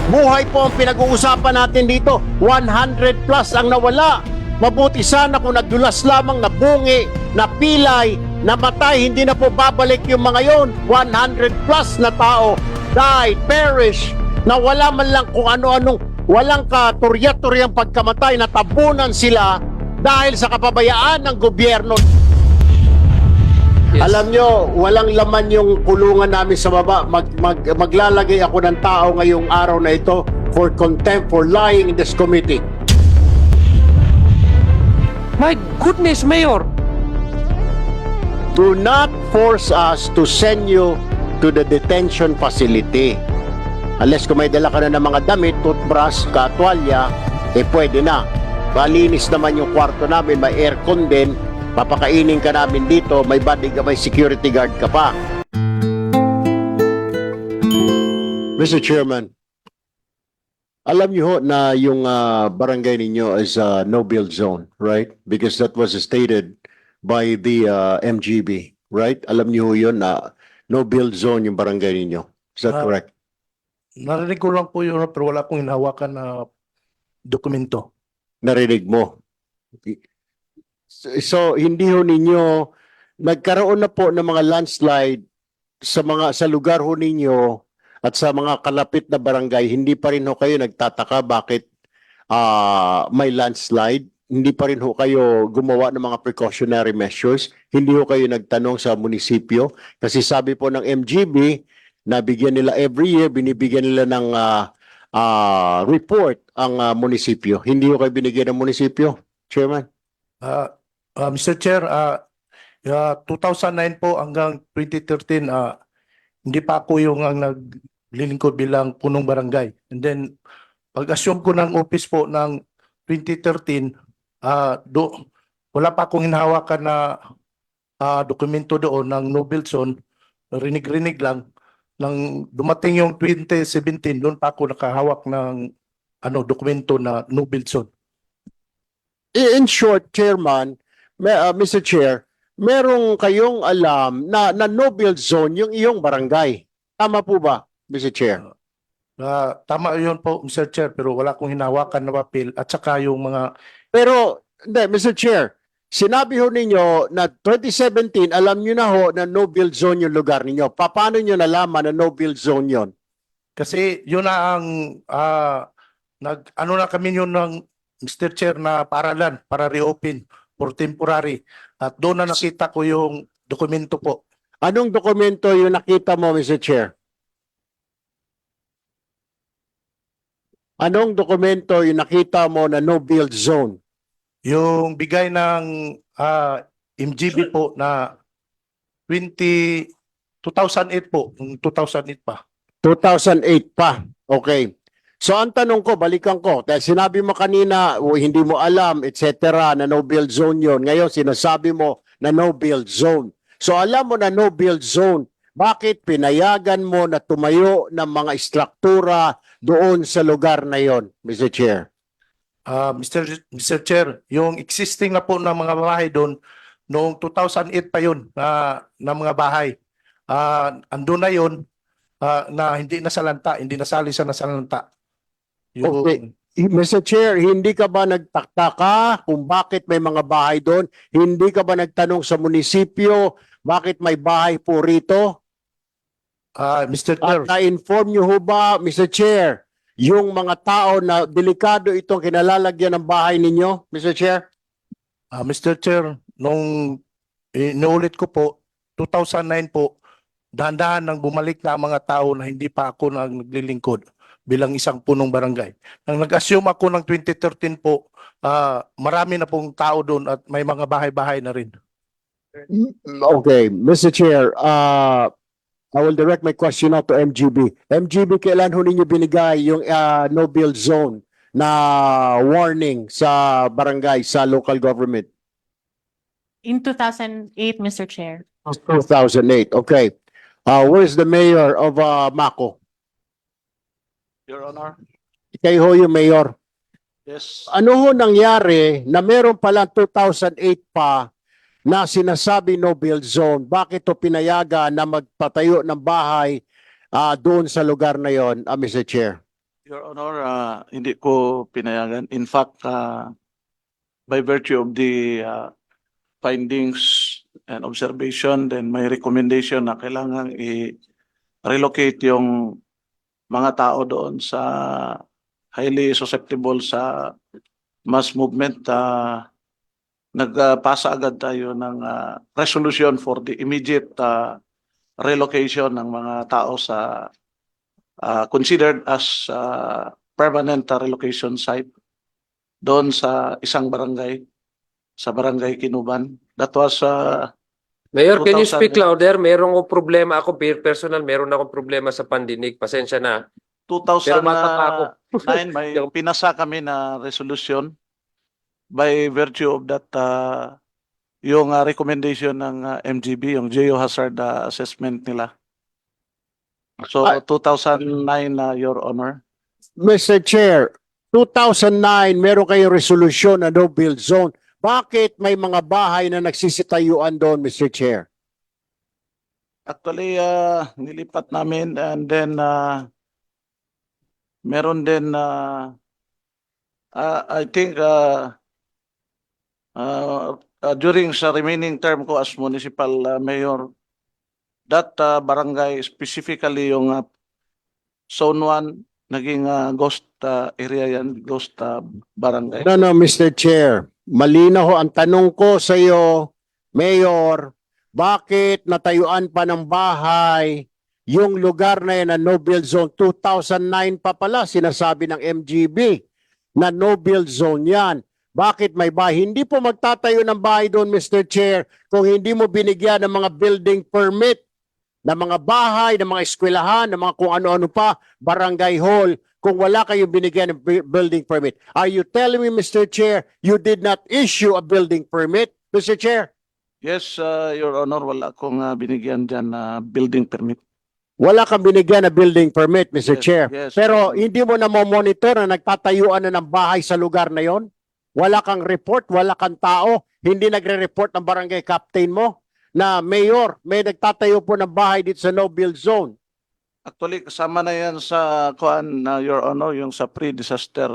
Buhay po ang pinag-uusapan natin dito. 100 plus ang nawala. Mabuti sana kung nagdulas lamang na bungi, na pilay, na matay, hindi na po babalik yung mga yon. 100 plus na tao died, perished, na wala man lang kung ano-anong, walang katurya-turyang pagkamatay, natabunan sila dahil sa kapabayaan ng gobyerno. Yes. Alam nyo, walang laman yung kulungan namin sa baba. Maglalagay ako ng tao ngayong araw na ito for contempt for lying in this committee. My goodness, Mayor. Do not force us to send you to the detention facility. Unless kung may dala ka na ng mga damit, toothbrush, katwalya, pwede na. Malinis naman yung kwarto namin, may aircon din, papakainin ka namin dito, may may security guard ka pa. Mr. Chairman, alam niyo ho na yung barangay ninyo is a no-build zone, right? Because that was stated by the MGB, right? Alam niyo ho yun na no-build zone yung barangay ninyo. Is that correct? Narinig ko lang po yun, pero wala akong hinahawakan na dokumento. Narinig mo. So hindi ho ninyo nagkaroon na po ng mga landslide sa lugar ho ninyo at sa mga kalapit na barangay, hindi pa rin ho kayo nagtataka bakit may landslide? Hindi pa rin ho kayo gumawa ng mga precautionary measures? Hindi ho kayo nagtanong sa munisipyo? Kasi sabi po ng MGB, nabigyan nila every year, binibigyan nila ng report ang munisipyo. Hindi ho kayo binigyan ng munisipyo, Chairman? Mr. Chair, 2009 po hanggang 2013, hindi pa ako yung ang naglilingkod bilang punong barangay. And then, pag-assume ko ng office po ng 2013, wala pa akong hinahawakan na dokumento doon ng no-build zone. Rinig-rinig lang. Nang dumating yung 2017, doon pa ako nakahawak ng dokumento na no-build zone. In short, Chairman, Mr. Chair, merong kayong alam na no-build zone yung iyong barangay. Tama po ba, Mr. Chair? Tama yun po, Mr. Chair, pero wala akong hinahawakan na papel at saka yung mga... Pero, hindi, Mr. Chair, sinabi ho ninyo na 2017, alam nyo na ho na no-build zone yung lugar ninyo. Paano nyo nalaman na no-build zone yon? Kasi yun na ang... na kami yun ng Mr. Chair na paralan para reopen for temporary. At doon na nakita ko yung dokumento po. Anong dokumento yung nakita mo, Mr. Chair? Anong dokumento yung nakita mo na no-build zone? Yung bigay ng MGB po na 2008 po, 2008 pa. 2008 pa. Okay. So ang tanong ko, balikan ko, dahil sinabi mo kanina, hindi mo alam, etc., na no-build zone yon. Ngayon, sinasabi mo na no-build zone. So alam mo na no-build zone, bakit pinayagan mo na tumayo ng mga istruktura doon sa lugar na yon, Mr. Chair? Mr. Chair, yung existing na po ng mga bahay doon, noong 2008 pa yun na mga bahay. Andun na yun na hindi nasalanta, hindi nasali sa nasalanta. Okay. Mr. Chair, hindi ka ba nagtaktaka kung bakit may mga bahay doon? Hindi ka ba nagtanong sa munisipyo bakit may bahay po rito? Mr. Chair, At na-inform nyo ho ba, Mr. Chair, yung mga tao na delikado itong kinalalagyan ng bahay ninyo, Mr. Chair? Mr. Chair, nung inuulit ko po, 2009 po, dahan-dahan nang bumalik na ang mga tao na hindi pa ako naglilingkod bilang isang punong barangay. Nang nag-assume ako ng 2013 po, marami na pong tao doon at may mga bahay-bahay na rin. Okay, Mr. Chair, I will direct my question out to MGB. MGB, kailan ho ninyo binigay yung no-build zone na warning sa barangay, sa local government? In 2008, Mr. Chair. 2008, okay. Where's the mayor of Mako? Your Honor. Kayo ho yung mayor. Yes. Ano ho nangyari na meron pala 2008 pa na sinasabi no build zone? Bakit to pinayaga na magpatayo ng bahay doon sa lugar na yon, Mr. Chair? Your Honor, hindi ko pinayagan. In fact, by virtue of the findings and observation, then may recommendation na kailangan i-relocate yung mga tao doon sa highly susceptible sa mass movement. Nagpasa agad tayo ng resolution for the immediate relocation ng mga tao sa considered as permanent relocation site doon sa isang barangay, sa barangay Kinuban. That was Mayor, can you 2000 speak louder? Meron akong problema. Ako, personal, meron akong problema sa pandinig. Pasensya na. Pero matapa ako. 2009 may pinasa kami na resolution by virtue of that yung recommendation ng MGB, yung geohazard assessment nila. So 2009 Your Honor. Mr. Chair, 2009, meron kayong resolusyon na no-build zone. Bakit may mga bahay na nagsisitayuan doon, Mr. Chair? Actually, nilipat namin and then meron din I think during sa remaining term ko as municipal mayor, that barangay specifically yung Zone 1 naging ghost area yan, ghost barangay. No, Mr. Chair. Malinaw ho ang tanong ko sa iyo, Mayor, bakit natayuan pa ng bahay yung lugar na yan na no-build zone? 2009 pa pala sinasabi ng MGB na no-build zone yan. Bakit may bahay? Hindi po magtatayo ng bahay doon, Mr. Chair, kung hindi mo binigyan ng mga building permit na mga bahay, ng mga eskwelahan, ng mga kung ano-ano pa, barangay hall, kung wala kayong binigyan ng building permit. Are you telling me, Mr. Chair, you did not issue a building permit, Mr. Chair? Yes, Your Honor, wala akong binigyan dyan na building permit. Wala kang binigyan na building permit, Mr. Yes, Chair. yes. Pero hindi mo na monitor na nagtatayuan na ng bahay sa lugar na yon? Wala kang report, wala kang tao, hindi nagre-report ng barangay captain mo na Mayor, may nagtatayo po ng bahay dito sa no-build zone. Actually, kasama na yan sa kuan na Your Honor, yung sa pre-disaster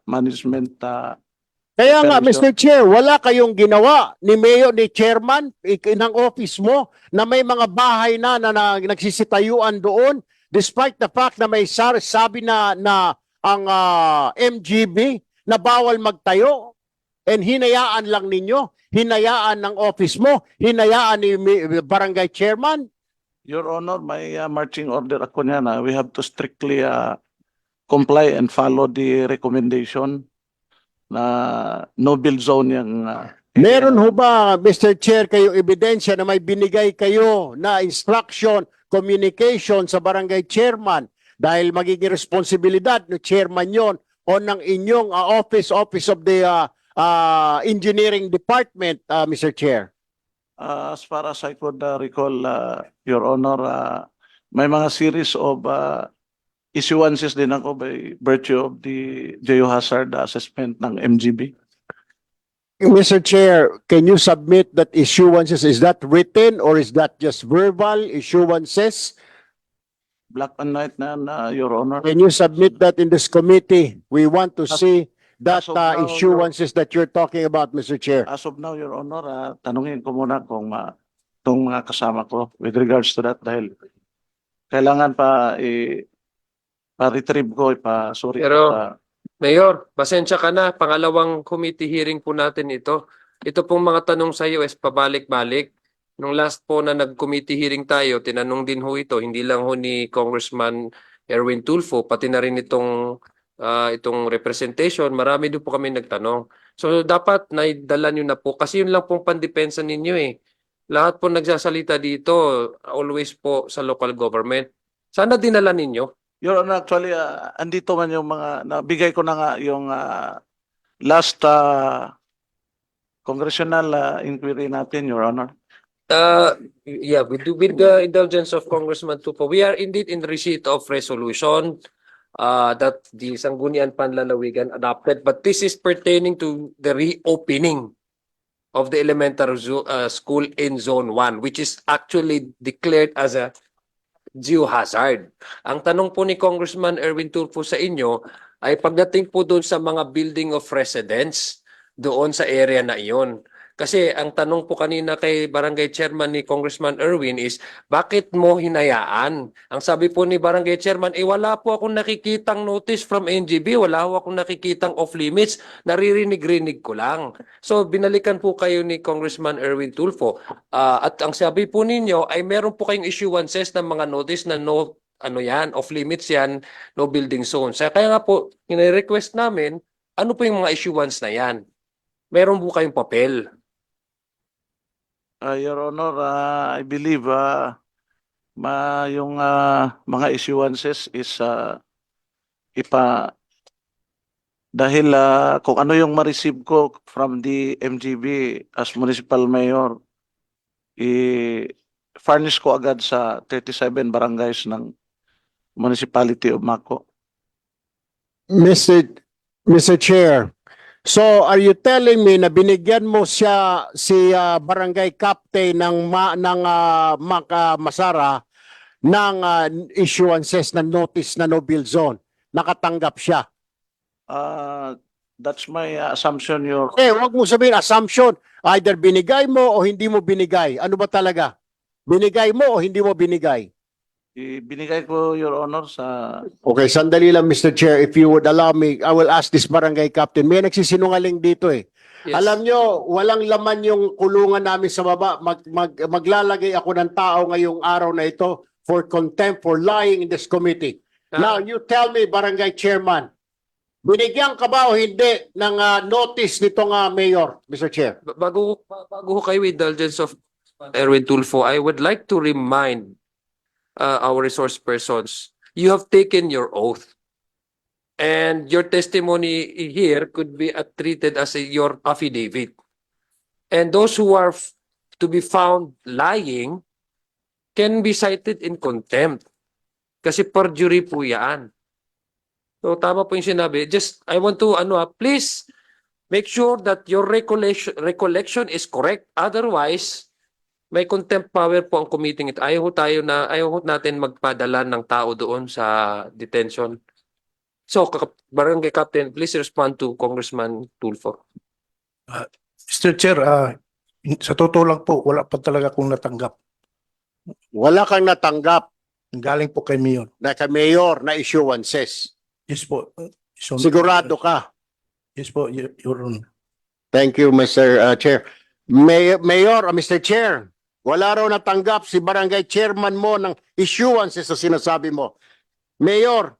management. Kaya nga, Permission. Mr. Chair, wala kayong ginawa ni Mayor, ni Chairman, ng office mo na may mga bahay na nagsisitayuan doon despite the fact na may sabi na ang MGB na bawal magtayo and hinayaan lang ninyo, hinayaan ng office mo, hinayaan ni Barangay Chairman. Your Honor, may marching order ako niyan. We have to strictly comply and follow the recommendation na no-build zone yung Meron ho ba, Mr. Chair, kayong ebidensya na may binigay kayo na instruction, communication sa barangay chairman dahil magiging responsibilidad ng chairman yon o ng inyong office of the engineering department, Mr. Chair? as far as I could recall, Your Honor, may mga series of issuances din ako by virtue of the geohazard assessment ng MGB. Mr. Chair, can you submit that issuances? Is that written or is that just verbal issuances? Black and white na Your Honor. Can you submit that in this committee? We want to see that as of now, issuances that you're talking about, Mr. Chair. As of now, Your Honor, tanungin ko muna kung itong mga kasama ko with regards to that dahil kailangan pa-retrieve ko, pa-sorry. Pero- Mayor, pasensya ka na. Pangalawang committee hearing po natin ito. Ito pong mga tanong sa iyo is pabalik-balik. Nung last po na nag-committee hearing tayo, tinanong din ho ito, hindi lang ho ni Congressman Erwin Tulfo, pati na rin itong representation, marami din po kami nagtanong. So dapat naidala nyo na po, kasi yun lang pong pandepensa ninyo eh. Lahat po nagsasalita dito, always po sa local government. Sana dinala ninyo. Your Honor, actually, andito man yung mga, nabigay ko na nga yung last congressional inquiry natin, Your Honor. Yeah, with the indulgence of Congressman Tupo, we are indeed in receipt of resolution that the Sangguniang Panlalawigan adopted, but this is pertaining to the reopening of the elementary school in Zone 1, which is actually declared as a geohazard. Ang tanong po ni Congressman Erwin Tulfo sa inyo ay pagdating po doon sa mga building of residence doon sa area na iyon. Kasi ang tanong po kanina kay Barangay Chairman ni Congressman Erwin is, bakit mo hinayaan? Ang sabi po ni Barangay Chairman, wala po akong nakikitang notice from NGB, wala po akong nakikitang off limits, naririnig-rinig ko lang. So binalikan po kayo ni Congressman Erwin Tulfo. At ang sabi po ninyo ay meron po kayong issuances ng mga notice na no, ano yan, off limits yan, no building zones. Kaya nga po, request namin, ano po yung mga issuance na yan? Meron po kayong papel. Your Honor, I believe yung mga issuances is dahil kung ano yung ma-receive ko from the MGB as municipal mayor, i-furnish ko agad sa 37 barangays ng municipality of Mako. Mr. Chair, so are you telling me na binigyan mo siya si barangay captain ng Masara ng issuances na notice na no build zone? Nakatanggap siya. That's my assumption, Your Wag mo sabihin assumption. Either binigay mo o hindi mo binigay. Ano ba talaga? Binigay mo o hindi mo binigay? Binigay ko, Your Honor, sa Okay, sandali lang Mr. Chair. If you would allow me, I will ask this barangay captain. May nagsisinungaling dito eh. Yes. Alam nyo, walang laman yung kulungan namin sa baba. Maglalagay ako ng tao ngayong araw na ito for contempt for lying in this committee. Now, you tell me, barangay chairman, binigyan ka ba o hindi ng notice nitong mayor, Mr. Chair? Bago ho kayo with indulgence of Erwin Tulfo, I would like to remind our resource persons, you have taken your oath. And your testimony here could be treated as your affidavit. And those who are to be found lying can be cited in contempt. Kasi perjury po yan. So tama po yung sinabi. Just, I want to, please make sure that your recollection is correct. Otherwise, may contempt power po ang committing it. Ayaw ho natin magpadala ng tao doon sa detention. So, Barangay Captain, please respond to Congressman Tulfo. Mr. Chair, sa totoo lang po, wala pa talaga akong natanggap. Wala kang natanggap Galing po kay Mayor. na kay mayor na issuances. Yes po. So, Sigurado ka. Yes po, Your Honor. Thank you, Mr. Chair. Mayor, Mr. Chair, wala raw natanggap si barangay chairman mo ng issuances sa sinasabi mo. Mayor,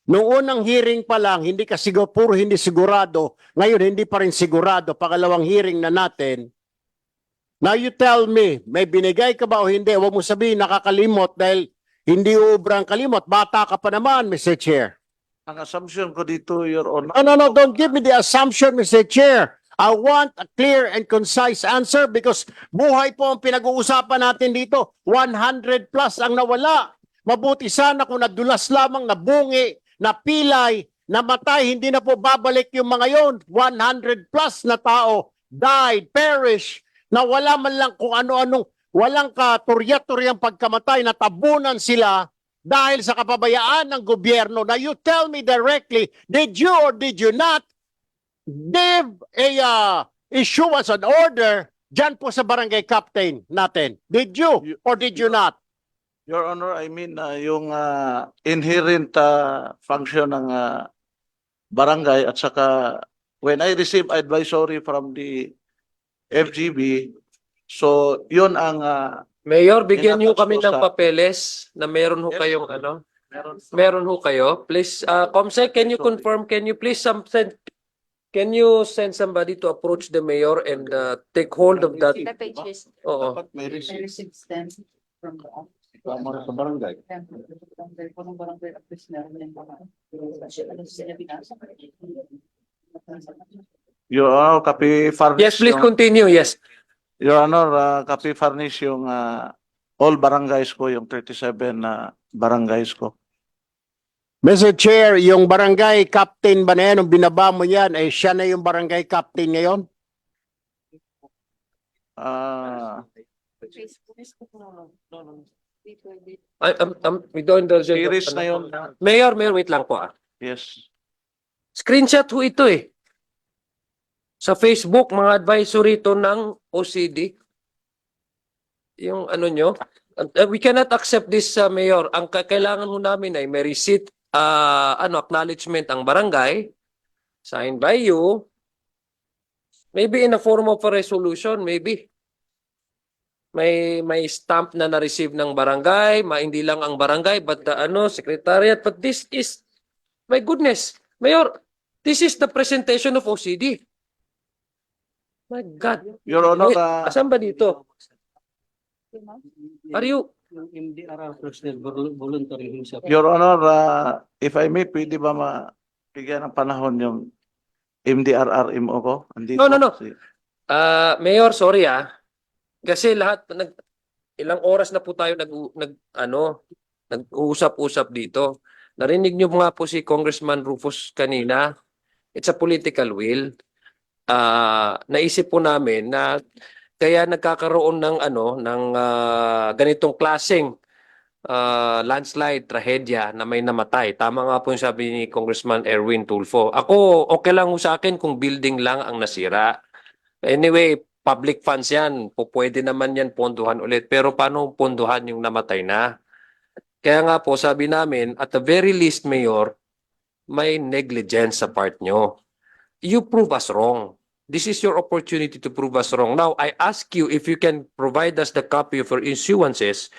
noong unang hearing pa lang, hindi ka puro hindi sigurado. Ngayon, hindi pa rin sigurado. Pangalawang hearing na natin. Now you tell me, may binigay ka ba o hindi? Huwag mo sabihin nakakalimot dahil hindi ubrang kalimot. Bata ka pa naman, Mr. Chair. ang assumption ko dito, Your Honor. No, don't give me the assumption, Mr. Chair. I want a clear and concise answer because buhay po ang pinag-uusapan natin dito. 100 plus ang nawala. Mabuti sana kung nadulas lamang, nabungi, napilay, namatay, hindi na po babalik yung mga yon. 100 plus na tao died, perished, na wala man lang kung ano-anong, walang katurya-turyang pagkamatay, natabunan sila dahil sa kapabayaan ng gobyerno. Now you tell me directly, did you or did you not give a issuance an order dyan po sa barangay captain natin? Did you or did you not? Your Honor, I mean yung inherent function ng barangay at saka when I receive advisory from the FGB, so yun ang Mayor, bigyan niyo Tinatouch kami po ng sa- papeles na meron ho Yes. kayong meron ho kayo. Please, Comsec, can you confirm, can you please can you send somebody to approach the mayor and take hold of that? The pages. Oo. dapat may I receipt. received them from the office. Tama sa barangay. Barangay office na rin yung mga. Ano sila binasa? Your Honor, copy furnish. Yes, please continue. Yes. Your Honor, copy furnish yung all barangays ko, yung 37 na barangays ko. Mr. Chair, yung barangay captain ba na yan, nung binaba mo yan, eh siya na yung barangay captain ngayon? We don't indulge your- Iris na yun. Mayor, wait lang po ah. Yes. Screenshot ho ito eh. Sa Facebook, mga advisory to ng OCD. Yung ano nyo. We cannot accept this, Mayor. Ang kailangan ho namin ay may receipt, acknowledgement ang barangay, signed by you, maybe in a form of a resolution, maybe. May stamp na na-receive ng barangay, hindi lang ang barangay, but the secretariat. But this is, my goodness, Mayor, this is the presentation of OCD. My God. Your Honor, Wait, asan ba dito? Are you, Yung MDRR personnel voluntary himself. Your Honor, if I may, pwede ba mabigyan ng panahon yung MDRRMO ko? Andito. No. Mayor, sorry ah. Kasi ilang oras na po tayo nag-uusap-usap dito. Narinig niyo nga po si Congressman Rufus kanina. It's a political will. Naisip po namin na kaya nagkakaroon ng ganitong klaseng landslide, trahedya na may namatay. Tama nga po yung sabi ni Congressman Erwin Tulfo. Ako, okay lang ho sa akin kung building lang ang nasira. Anyway, public funds yan. Pwede naman yan ponduhan ulit. Pero paano ponduhan yung namatay na? Kaya nga po, sabi namin, at the very least, Mayor, may negligence sa part nyo. You prove us wrong. This is your opportunity to prove us wrong. Now, I ask you if you can provide us the copy of your issuances.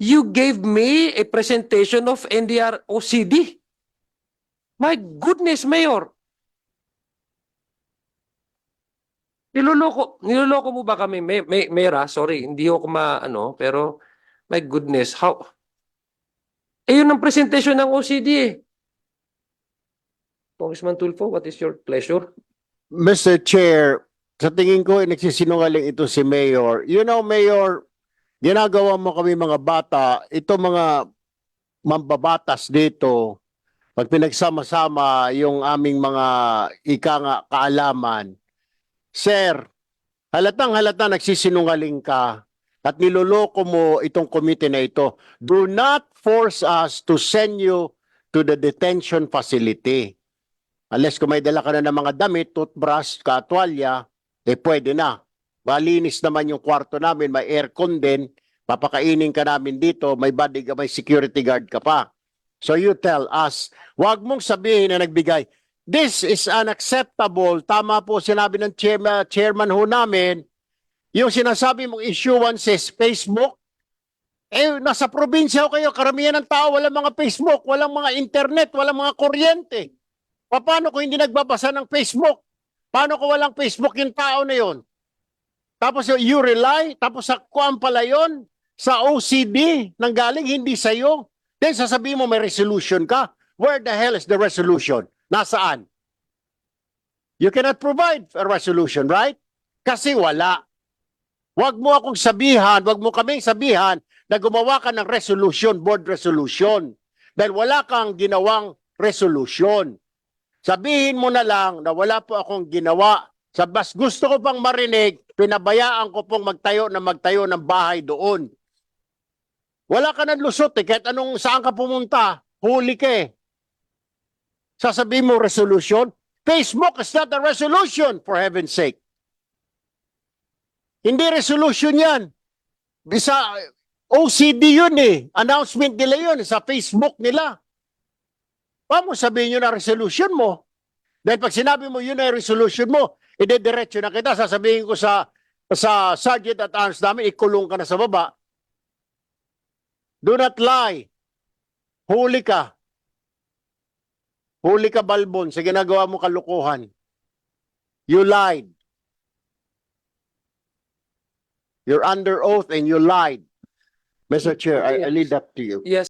You gave me a presentation of NDR OCD. My goodness, Mayor. Niloloko mo ba kami, Mera? Sorry, hindi ako pero my goodness, how? Yun ang presentation ng OCD eh. Congressman Tulfo, what is your pleasure? Mr. Chair, sa tingin ko, nagsisinungaling ito si Mayor. You know, Mayor, ginagawa mo kami mga bata, ito mga mambabatas dito, pag pinagsama-sama yung aming mga kaalaman, Sir, halatang-halata nagsisinungaling ka at niloloko mo itong komite na ito. Do not force us to send you to the detention facility. Unless kung may dala ka na ng mga damit, toothbrush, katwalya, pwede na. Malinis naman yung kwarto namin, may aircon din, papakainin ka namin dito, may security guard ka pa. So you tell us, wag mong sabihin na nagbigay, this is unacceptable. Tama po sinabi ng chairman ho namin, yung sinasabi mong issuances, Facebook, nasa probinsya ho kayo, karamihan ng tao, walang mga Facebook, walang mga internet, walang mga kuryente. Paano kung hindi nagbabasa ng Facebook? Paano kung walang Facebook yung tao na yon? Tapos you rely, tapos sa kuwan pala yun, sa OCD, nanggaling hindi sa'yo. Then sasabihin mo may resolution ka. Where the hell is the resolution? Nasaan? You cannot provide a resolution, right? Kasi wala. Wag mo akong sabihan, wag mo kaming sabihan na gumawa ka ng resolution, board resolution. Dahil wala kang ginawang resolution. Sabihin mo na lang na wala po akong ginawa. Mas gusto ko pang marinig, pinabayaan ko pong magtayo ng bahay doon. Wala ka ng lusot kahit saan ka pumunta, huli ka eh. Sasabihin mo resolution? Facebook is not a resolution, for heaven's sake. Hindi resolution yan. Bisa OCD yun eh. Announcement nila yun sa Facebook nila. Paano sabihin yun na resolution mo? Dahil pag sinabi mo yun na resolution mo, idediretso na kita. Sasabihin ko sa Sergeant at Arms namin, ikulong ka na sa baba. Do not lie. Huli ka. Huli ka, Balbon, sa ginagawa mo kalukuhan. You lied. You're under oath and you lied. Mr. Chair, I leave that to you. Yes.